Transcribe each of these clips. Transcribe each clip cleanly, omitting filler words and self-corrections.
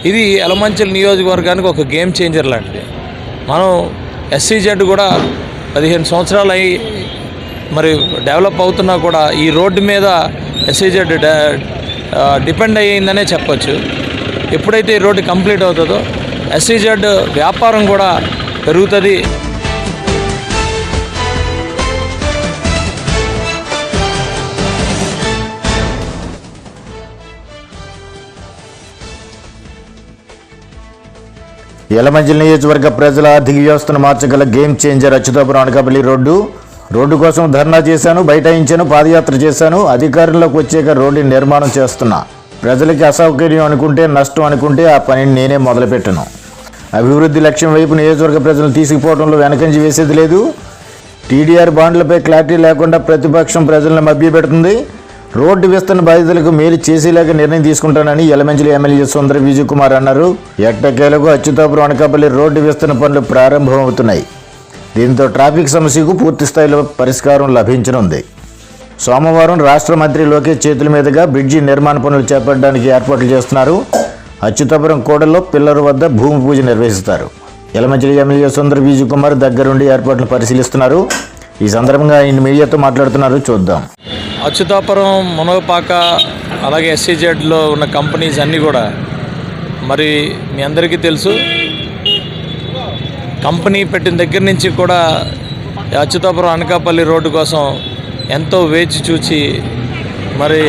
ఇది యలమంచిలి నియోజకవర్గానికి ఒక గేమ్ చేంజర్ లాంటిది. మనం SEZ కూడా 15 సంవత్సరాలు అయ్యి మరి డెవలప్ అవుతున్నా కూడా ఈ రోడ్డు మీద SEZ డిపెండ్ అయ్యిందనే చెప్పచ్చు. ఎప్పుడైతే ఈ రోడ్డు కంప్లీట్ అవుతుందో SEZ వ్యాపారం కూడా పెరుగుతుంది. యలమంచిలి నియోజకవర్గ ప్రజల ఆర్థిక వ్యవస్థను మార్చగల game changer Achyutapuram Anakapalli road కోసం ధర్నా చేశాను, బైఠాయించాను, పాదయాత్ర చేశాను. అధికారంలోకి వచ్చాక రోడ్డు నిర్మాణం చేస్తున్నా. ప్రజలకి అసౌకర్యం అనుకుంటే, నష్టం అనుకుంటే ఆ పనిని నేనే మొదలుపెట్టను. అభివృద్ధి లక్ష్యం వైపు నియోజకవర్గ ప్రజలను తీసుకుపోవడంలో వెనకంజి వేసేది లేదు. TDR బాండ్లపై క్లారిటీ లేకుండా ప్రతిపక్షం ప్రజలను మభ్యపెడుతుంది. రోడ్డు విస్తరణ బాధితులకు మేలు చేసేలాగా నిర్ణయం తీసుకుంటానని యలమంచిలి ఎమ్మెల్యే సుందర విజయ్ కుమార్ అన్నారు. ఎట్టకేలకు అచ్యుతాపురం అనకాపల్లి రోడ్డు విస్తరణ పనులు ప్రారంభమవుతున్నాయి. దీంతో ట్రాఫిక్ సమస్యకు పూర్తి స్థాయిలో పరిష్కారం లభించనుంది. సోమవారం రాష్ట్ర మంత్రి లోకేష్ చేతుల మీదుగా బ్రిడ్జి నిర్మాణ పనులు చేపట్టడానికి ఏర్పాట్లు చేస్తున్నారు. అచ్యుతాపురం కూడల్లో పిల్లర్ వద్ద భూమి పూజ నిర్వహిస్తారు. యలమంచిలి ఎమ్మెల్యే సుందర విజయ్ కుమార్ దగ్గరుండి ఏర్పాట్లు పరిశీలిస్తున్నారు. ఈ సందర్భంగా ఆయన మీడియాతో మాట్లాడుతున్నారు. చూద్దాం. అచ్యుతాపురం, మునగపాక, అలాగే SEZలో ఉన్న కంపెనీస్ అన్నీ కూడా మరి మీ అందరికీ తెలుసు. కంపెనీ పెట్టిన దగ్గర నుంచి కూడా అచ్యుతాపురం అనకాపల్లి రోడ్డు కోసం ఎంతో వేచి చూచి మరి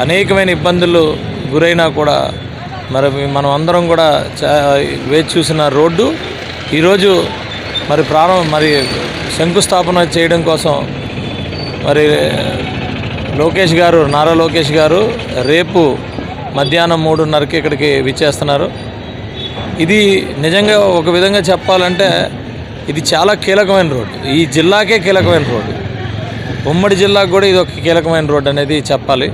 అనేకమైన ఇబ్బందులు గురైనా కూడా మరి మనం అందరం కూడా వేచి చూసిన రోడ్డు ఈరోజు మరి శంకుస్థాపన చేయడం కోసం మరి నారా లోకేష్ గారు రేపు మధ్యాహ్నం 3:30కి ఇక్కడికి విచ్చేస్తున్నారు. ఇది నిజంగా ఒక విధంగా చెప్పాలంటే ఇది చాలా కీలకమైన రోడ్డు. ఈ జిల్లాకే కీలకమైన రోడ్డు, ఉమ్మడి జిల్లాకు కూడా ఇది ఒక కీలకమైన రోడ్డు అనేది చెప్పాలి.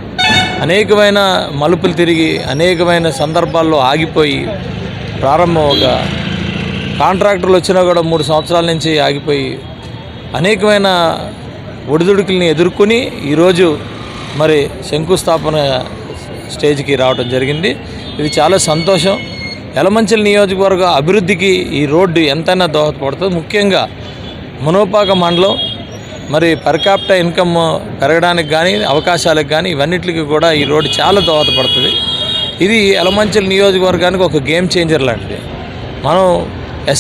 అనేకమైన మలుపులు తిరిగి అనేకమైన సందర్భాల్లో ఆగిపోయి ప్రారంభం ఒక కాంట్రాక్టర్లు వచ్చినా కూడా 3 సంవత్సరాల నుంచి ఆగిపోయి అనేకమైన ఒడిదుడుకుల్ని ఎదుర్కొని ఈరోజు మరి శంకుస్థాపన స్టేజ్కి రావడం జరిగింది. ఇది చాలా సంతోషం. యలమంచిలి నియోజకవర్గ అభివృద్ధికి ఈ రోడ్డు ఎంతైనా దోహదపడుతుంది. ముఖ్యంగా మునగపాక మండలం మరి పర్ క్యాపిటా ఇన్కమ్ పెరగడానికి కానీ అవకాశాలకు కానీ ఇవన్నిటికి కూడా ఈ రోడ్డు చాలా దోహదపడుతుంది. ఇది యలమంచిలి నియోజకవర్గానికి ఒక గేమ్ చేంజర్ లాంటిది. మనం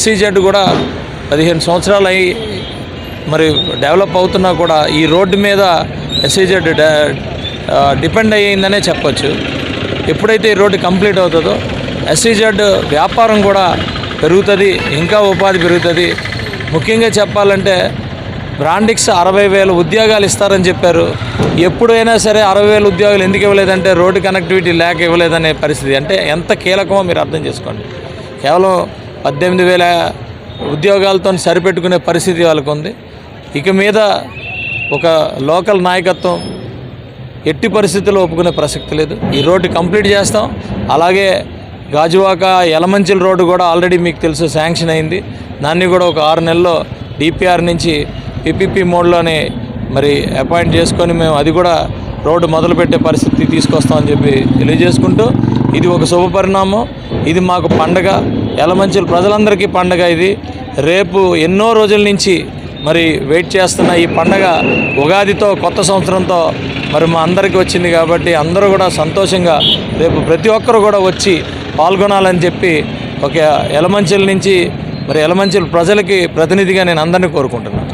SEZ కూడా 15 సంవత్సరాలు అయ్యి మరి డెవలప్ అవుతున్నా కూడా ఈ రోడ్డు మీద SEZ డిపెండ్ అయ్యిందనే చెప్పచ్చు. ఎప్పుడైతే ఈ రోడ్డు కంప్లీట్ అవుతుందో SEZ వ్యాపారం కూడా పెరుగుతుంది, ఇంకా ఉపాధి పెరుగుతుంది. ముఖ్యంగా చెప్పాలంటే బ్రాండిక్స్ 60,000 ఉద్యోగాలు ఇస్తారని చెప్పారు. ఎప్పుడైనా సరే 60,000 ఉద్యోగాలు ఎందుకు ఇవ్వలేదంటే రోడ్డు కనెక్టివిటీ లేక ఇవ్వలేదనే పరిస్థితి. అంటే ఎంత కీలకమో మీరు అర్థం చేసుకోండి. కేవలం 18,000 ఉద్యోగాలతో సరిపెట్టుకునే పరిస్థితి వాళ్ళకు ఉంది. ఇక మీద ఒక లోకల్ నాయకత్వం ఎట్టి పరిస్థితుల్లో ఒప్పుకునే ప్రసక్తి లేదు. ఈ రోడ్డు కంప్లీట్ చేస్తాం. అలాగే గాజువాక యలమంచిలి రోడ్డు కూడా ఆల్రెడీ మీకు తెలుసు శాంక్షన్ అయింది. దాన్ని కూడా ఒక 6 నెలల్లో DPR నుంచి PPP మోడ్లోనే మరి అపాయింట్ చేసుకొని మేము అది కూడా రోడ్డు మొదలుపెట్టే పరిస్థితి తీసుకొస్తామని చెప్పి తెలియజేసుకుంటూ ఇది ఒక శుభ పరిణామం. ఇది మాకు పండగ, యలమంచిలి ప్రజలందరికీ పండగ. ఇది రేపు ఎన్నో రోజుల నుంచి మరి వెయిట్ చేస్తున్న ఈ పండగ ఉగాదితో కొత్త సంవత్సరంతో మరి మా అందరికీ వచ్చింది కాబట్టి అందరూ కూడా సంతోషంగా రేపు ప్రతి ఒక్కరు కూడా వచ్చి పాల్గొనాలని చెప్పి ఒక యలమంచిలి నుంచి మరి యలమంచిలి ప్రజలకి ప్రతినిధిగా నేను అందరినీ కోరుకుంటున్నాను.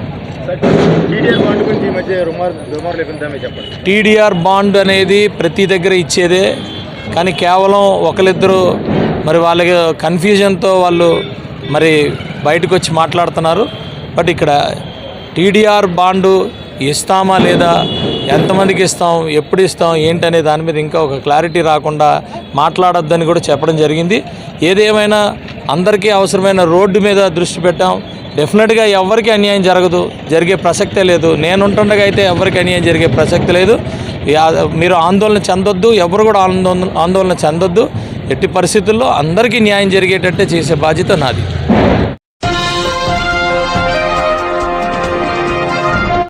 TDR బాండ్ అనేది ప్రతి దగ్గర ఇచ్చేదే, కానీ కేవలం ఒకరిద్దరు మరి వాళ్ళకి కన్ఫ్యూజన్తో వాళ్ళు మరి బయటకు వచ్చి మాట్లాడుతున్నారు. బట్ ఇక్కడ TDR బాండు ఇస్తామా లేదా, ఎంతమందికి ఇస్తాం, ఎప్పుడు ఇస్తాం, ఏంటనే దాని మీద ఇంకా ఒక క్లారిటీ రాకుండా మాట్లాడొద్దని కూడా చెప్పడం జరిగింది. ఏదేమైనా అందరికీ అవసరమైన రోడ్డు మీద దృష్టి పెట్టాం. డెఫినెట్గా ఎవరికి అన్యాయం జరిగే ప్రసక్తే లేదు. నేనుంటుండగా అయితే ఎవరికి అన్యాయం జరిగే ప్రసక్తి లేదు. మీరు ఆందోళన చెందొద్దు, ఎవరు కూడా ఆందోళన చెందొద్దు. ఎట్టి పరిస్థితుల్లో అందరికీ న్యాయం జరిగేటట్టే చేసే బాధ్యత నాది.